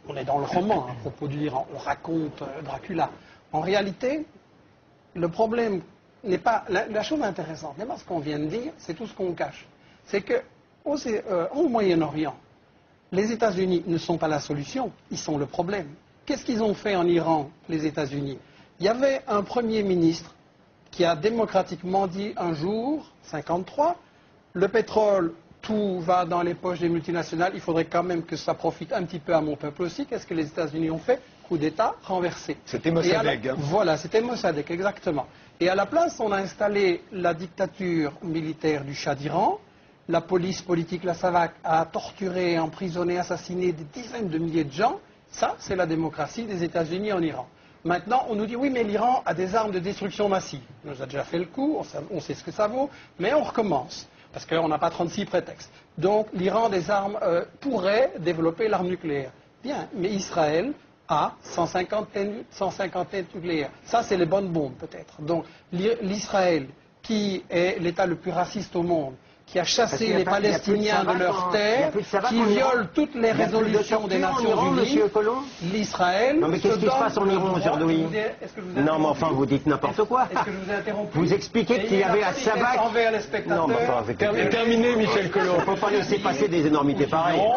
on est dans le roman à propos de l'Iran, on raconte Dracula. En réalité, le problème n'est pas... La chose intéressante n'est pas ce qu'on vient de dire, c'est tout ce qu'on cache. C'est qu'au Moyen-Orient, les États-Unis ne sont pas la solution, ils sont le problème. Qu'est-ce qu'ils ont fait en Iran, les États-Unis? Il y avait un Premier ministre qui a démocratiquement dit un jour, 53, le pétrole, tout va dans les poches des multinationales, il faudrait quand même que ça profite un petit peu à mon peuple aussi. Qu'est-ce que les États-Unis ont fait? Coup d'État renversé. C'était Mossadegh. Voilà, c'était Mossadegh, exactement. Et à la place, on a installé la dictature militaire du Shah d'Iran. La police politique, la SAVAK, a torturé, emprisonné, assassiné des dizaines de milliers de gens. Ça, c'est la démocratie des États-Unis en Iran. Maintenant, on nous dit, oui, mais l'Iran a des armes de destruction massive. On nous a déjà fait le coup, on sait ce que ça vaut, mais on recommence. Parce qu'on n'a pas 36 prétextes. Donc, l'Iran pourrait développer l'arme nucléaire. Bien, mais Israël a 150 têtes nucléaires. Ça, c'est les bonnes bombes, peut-être. Donc, l'Israël, qui est l'État le plus raciste au monde, qui a chassé les Palestiniens de leurs terres, qui viole toutes les résolutions des Nations Unies, l'Israël... Non mais qu'est-ce qui se passe en Iran aujourd'hui? Non mais enfin vous dites n'importe quoi. Est-ce que je vous ai interrompu? Vous expliquez qu'il y avait à SAVAK... envers les spectateurs... Non, Terminé, Michel Collomb. Il ne faut pas laisser passer des énormités pareilles. Non,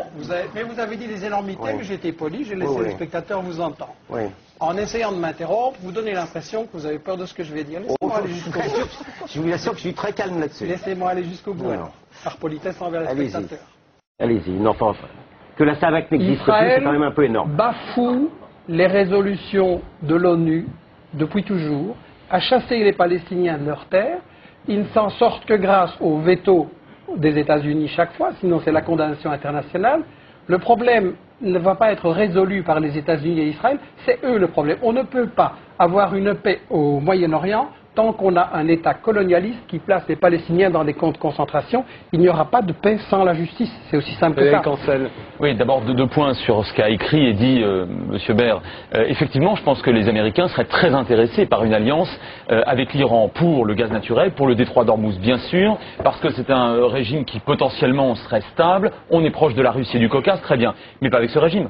mais vous avez dit des énormités, mais j'étais poli, j'ai laissé les spectateurs vous entendre. Oui. En essayant de m'interrompre, vous donnez l'impression que vous avez peur de ce que je vais dire. Laissez-moi aller jusqu'au bout. Je vous assure que je suis très calme là-dessus. Laissez-moi aller jusqu'au bout, alors. Par politesse envers les spectateurs. Allez-y, non, enfin, que la SAVAK n'existe plus, c'est quand même un peu énorme. Bafoue les résolutions de l'ONU depuis toujours, a chassé les Palestiniens de leurs terres. Ils ne s'en sortent que grâce au veto des États-Unis chaque fois, sinon c'est la condamnation internationale. Le problème ne va pas être résolu par les États-Unis et Israël, c'est eux le problème. On ne peut pas avoir une paix au Moyen-Orient tant qu'on a un État colonialiste qui place les Palestiniens dans des camps de concentration. Il n'y aura pas de paix sans la justice. C'est aussi simple que ça. Oui, d'abord deux points sur ce qu'a écrit et dit M. Baird. Effectivement, je pense que les Américains seraient très intéressés par une alliance avec l'Iran pour le gaz naturel, pour le détroit d'Ormuz, bien sûr, parce que c'est un régime qui potentiellement serait stable. On est proche de la Russie et du Caucase, très bien, mais pas avec ce régime.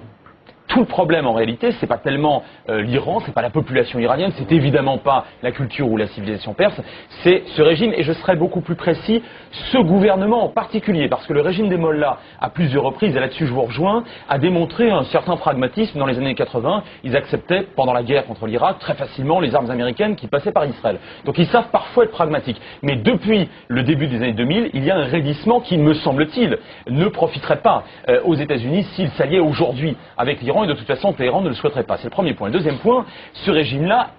Tout le problème en réalité, c'est pas tellement l'Iran, c'est pas la population iranienne, c'est évidemment pas la culture ou la civilisation perse, c'est ce régime, et je serais beaucoup plus précis, ce gouvernement en particulier, parce que le régime des Mollahs, à plusieurs reprises, et là-dessus je vous rejoins, a démontré un certain pragmatisme dans les années 80. Ils acceptaient, pendant la guerre contre l'Irak, très facilement les armes américaines qui passaient par Israël. Donc ils savent parfois être pragmatiques. Mais depuis le début des années 2000, il y a un raidissement qui, me semble-t-il, ne profiterait pas aux États-Unis s'ils s'alliaient aujourd'hui avec l'Iran. Et de toute façon, Téhéran ne le souhaiterait pas. C'est le premier point. Le deuxième point, ce régime-là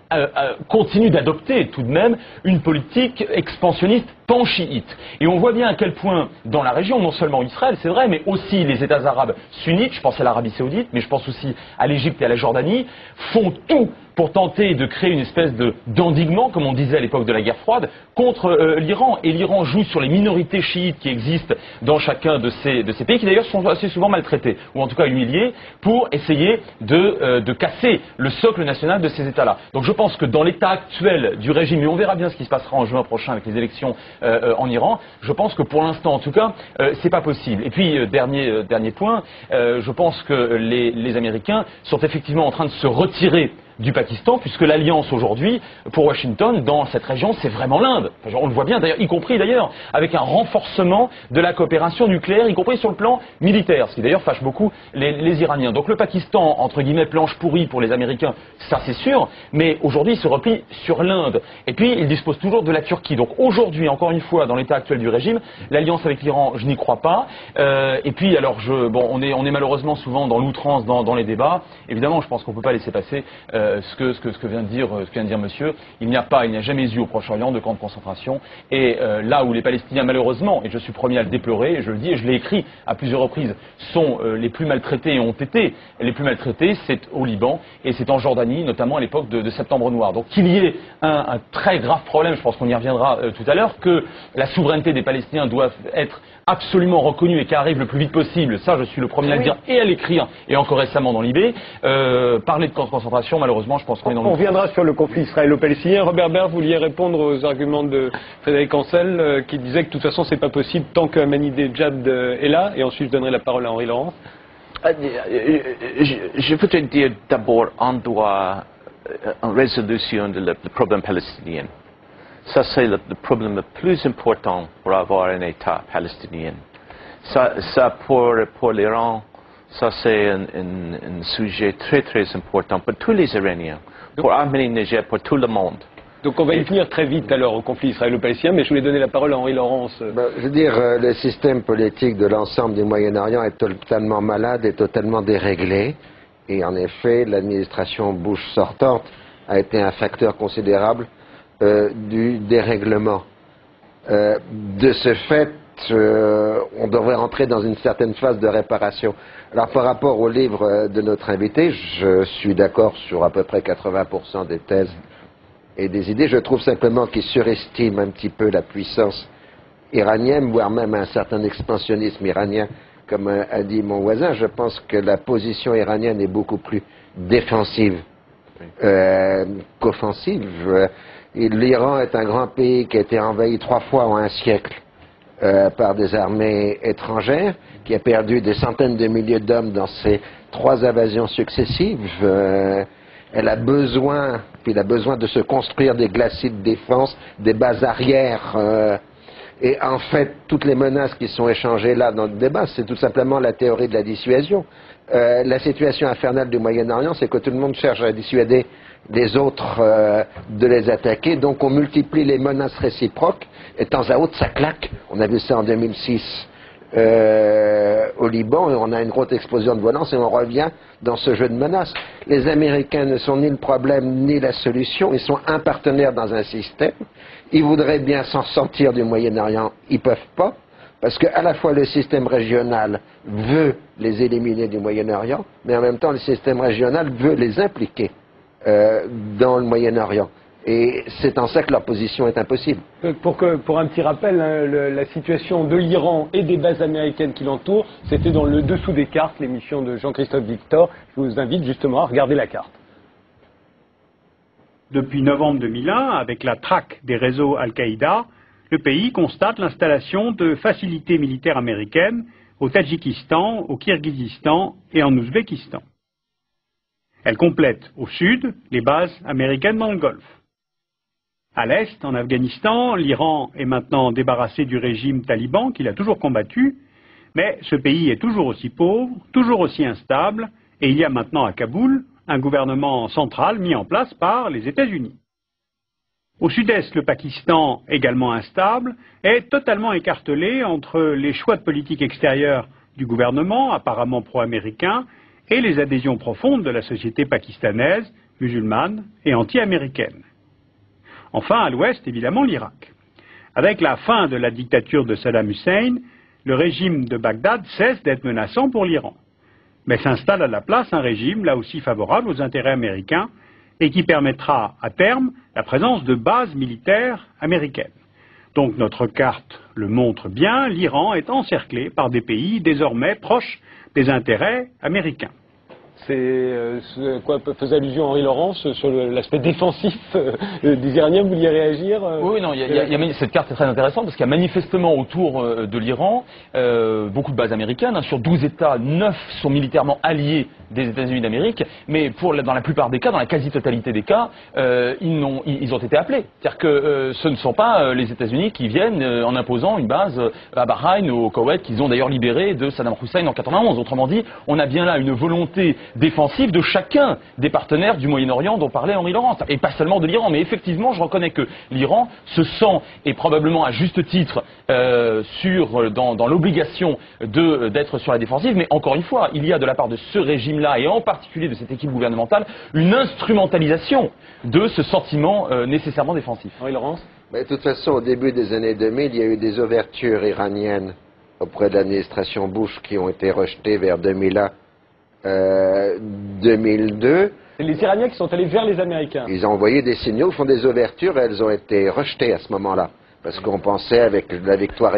continue d'adopter tout de même une politique expansionniste pan-chiite. Et on voit bien à quel point, dans la région, non seulement Israël, c'est vrai, mais aussi les États arabes sunnites, je pense à l'Arabie Saoudite, mais je pense aussi à l'Égypte et à la Jordanie, font tout pour tenter de créer une espèce d'endiguement, comme on disait à l'époque de la guerre froide, contre l'Iran. Et l'Iran joue sur les minorités chiites qui existent dans chacun de ces pays, qui d'ailleurs sont assez souvent maltraités, ou en tout cas humiliés, pour essayer de casser le socle national de ces États-là. Donc je pense que dans l'état actuel du régime, et on verra bien ce qui se passera en juin prochain avec les élections en Iran, je pense que pour l'instant, en tout cas, c'est pas possible. Et puis, dernier point, je pense que les Américains sont effectivement en train de se retirer du Pakistan, puisque l'alliance aujourd'hui, pour Washington, dans cette région, c'est vraiment l'Inde. Enfin, on le voit bien, d'ailleurs, y compris d'ailleurs, avec un renforcement de la coopération nucléaire, y compris sur le plan militaire, ce qui d'ailleurs fâche beaucoup les Iraniens. Donc le Pakistan, entre guillemets, planche pourrie pour les Américains, ça c'est sûr, mais aujourd'hui, il se replie sur l'Inde. Et puis, il dispose toujours de la Turquie. Donc aujourd'hui, encore une fois, dans l'état actuel du régime, l'alliance avec l'Iran, je n'y crois pas. Et puis, alors, on est malheureusement souvent dans l'outrance dans les débats. Évidemment, je pense qu'on ne peut pas laisser passer ce que vient de dire monsieur. Il n'y a jamais eu au Proche-Orient de camps de concentration. Et là où les Palestiniens, malheureusement, et je suis premier à le déplorer, et je le dis et je l'ai écrit à plusieurs reprises, sont les plus maltraités et ont été les plus maltraités, c'est au Liban et c'est en Jordanie, notamment à l'époque de Septembre Noir. Donc qu'il y ait un très grave problème, je pense qu'on y reviendra tout à l'heure, que la souveraineté des Palestiniens doit être absolument reconnue et qu'elle arrive le plus vite possible, ça je suis le premier à le dire et à l'écrire, et encore récemment dans l'IB. Parler de camps de concentration, malheureusement, je pense qu'on est dans le... On reviendra sur le conflit israélo-palestinien. Robert Baird, vous vouliez répondre aux arguments de Frédéric Ancel, qui disait que de toute façon c'est pas possible tant qu'Ahmadinejad est là, et ensuite je donnerai la parole à Henri Laurence. Je voudrais dire d'abord, on doit une résolution du problème palestinien. Ça, c'est le problème le plus important pour avoir un État palestinien. Ça pour l'Iran, ça c'est un sujet très très important pour tous les Iraniens, pour Arménie, Niger, pour tout le monde. Donc on va y venir très vite alors au conflit israélo-palestinien, mais je voulais donner la parole à Henri Laurence. Je veux dire, le système politique de l'ensemble du Moyen-Orient est totalement malade et totalement déréglé. Et en effet, l'administration Bush sortante a été un facteur considérable du dérèglement. De ce fait, on devrait rentrer dans une certaine phase de réparation. Alors par rapport au livre de notre invité, je suis d'accord sur à peu près 80% des thèses et des idées. Je trouve simplement qu'il surestime un petit peu la puissance iranienne, voire même un certain expansionnisme iranien, comme a dit mon voisin. Je pense que la position iranienne est beaucoup plus défensive qu'offensive. L'Iran est un grand pays qui a été envahi 3 fois en un siècle par des armées étrangères, qui a perdu des centaines de milliers d'hommes dans ces 3 invasions successives. Elle a besoin de se construire des glacis de défense, des bases arrières. Et en fait, toutes les menaces qui sont échangées là dans le débat, c'est tout simplement la théorie de la dissuasion. La situation infernale du Moyen-Orient, c'est que tout le monde cherche à dissuader les autres de les attaquer. Donc on multiplie les menaces réciproques. Et de temps à autre, ça claque. On a vu ça en 2006 au Liban, et on a une grosse explosion de violence et on revient dans ce jeu de menaces. Les Américains ne sont ni le problème ni la solution, ils sont un partenaire dans un système. Ils voudraient bien s'en sortir du Moyen-Orient, ils peuvent pas, parce qu'à la fois le système régional veut les éliminer du Moyen-Orient, mais en même temps le système régional veut les impliquer dans le Moyen-Orient. Et c'est en ça que leur position est impossible. Pour un petit rappel, la situation de l'Iran et des bases américaines qui l'entourent, c'était dans le dessous des cartes, l'émission de Jean-Christophe Victor. Je vous invite justement à regarder la carte. Depuis novembre 2001, avec la traque des réseaux Al-Qaïda, le pays constate l'installation de facilités militaires américaines au Tadjikistan, au Kirghizistan et en Ouzbékistan. Elle complète au sud les bases américaines dans le Golfe. À l'est, en Afghanistan, l'Iran est maintenant débarrassé du régime taliban qu'il a toujours combattu, mais ce pays est toujours aussi pauvre, toujours aussi instable, et il y a maintenant à Kaboul un gouvernement central mis en place par les États-Unis. Au sud-est, le Pakistan, également instable, est totalement écartelé entre les choix de politique extérieure du gouvernement, apparemment pro-américain, et les adhésions profondes de la société pakistanaise, musulmane et anti-américaine. Enfin, à l'ouest, évidemment, l'Irak. Avec la fin de la dictature de Saddam Hussein, le régime de Bagdad cesse d'être menaçant pour l'Iran. Mais s'installe à la place un régime, là aussi favorable aux intérêts américains, et qui permettra, à terme, la présence de bases militaires américaines. Donc notre carte le montre bien, l'Iran est encerclé par des pays désormais proches des intérêts américains. C'est ce quoi faisait allusion Henri Laurence sur l'aspect défensif des Iraniens. Vous vouliez réagir Oui, non, cette carte est très intéressante parce qu'il y a manifestement autour de l'Iran beaucoup de bases américaines. Sur 12 États, 9 sont militairement alliés des États-Unis d'Amérique, mais dans la plupart des cas, dans la quasi-totalité des cas, ils ont été appelés. C'est-à-dire que ce ne sont pas les États-Unis qui viennent en imposant une base à Bahreïn ou au Koweït qu'ils ont d'ailleurs libéré de Saddam Hussein en 91. Autrement dit, on a bien là une volonté défensive de chacun des partenaires du Moyen-Orient dont parlait Henri Laurence, et pas seulement de l'Iran. Mais effectivement, je reconnais que l'Iran se sent, et probablement à juste titre, dans l'obligation d'être sur la défensive. Mais encore une fois, il y a de la part de ce régime-là, et en particulier de cette équipe gouvernementale, une instrumentalisation de ce sentiment nécessairement défensif. Henri Laurence ? Mais de toute façon, au début des années 2000, il y a eu des ouvertures iraniennes auprès de l'administration Bush qui ont été rejetées vers 2001. 2002. C'est les Iraniens qui sont allés vers les Américains. Ils ont envoyé des signaux, font des ouvertures, et elles ont été rejetées à ce moment-là. Parce qu'on pensait, avec la victoire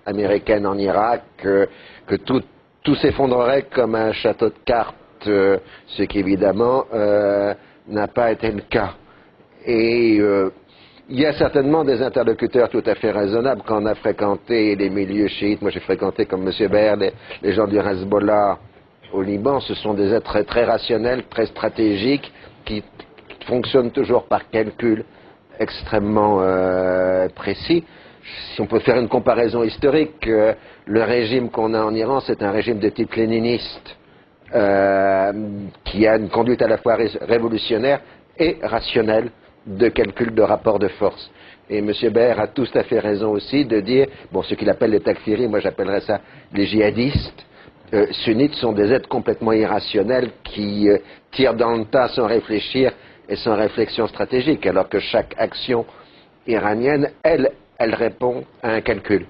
américaine en Irak, que tout s'effondrerait comme un château de cartes, ce qui évidemment n'a pas été le cas. Et il y a certainement des interlocuteurs tout à fait raisonnables quand on a fréquenté les milieux chiites. Moi j'ai fréquenté, comme M. Baird, les gens du Hezbollah au Liban, ce sont des êtres très rationnels, très stratégiques, qui fonctionnent toujours par calcul extrêmement précis. Si on peut faire une comparaison historique, le régime qu'on a en Iran, c'est un régime de type léniniste, qui a une conduite à la fois révolutionnaire et rationnelle de calcul de rapport de force. Et M. Beer a tout à fait raison aussi de dire, bon, ce qu'il appelle les takfiris, moi j'appellerais ça les djihadistes, sunnites sont des êtres complètement irrationnels qui tirent dans le tas sans réfléchir et sans réflexion stratégique, alors que chaque action iranienne, elle répond à un calcul.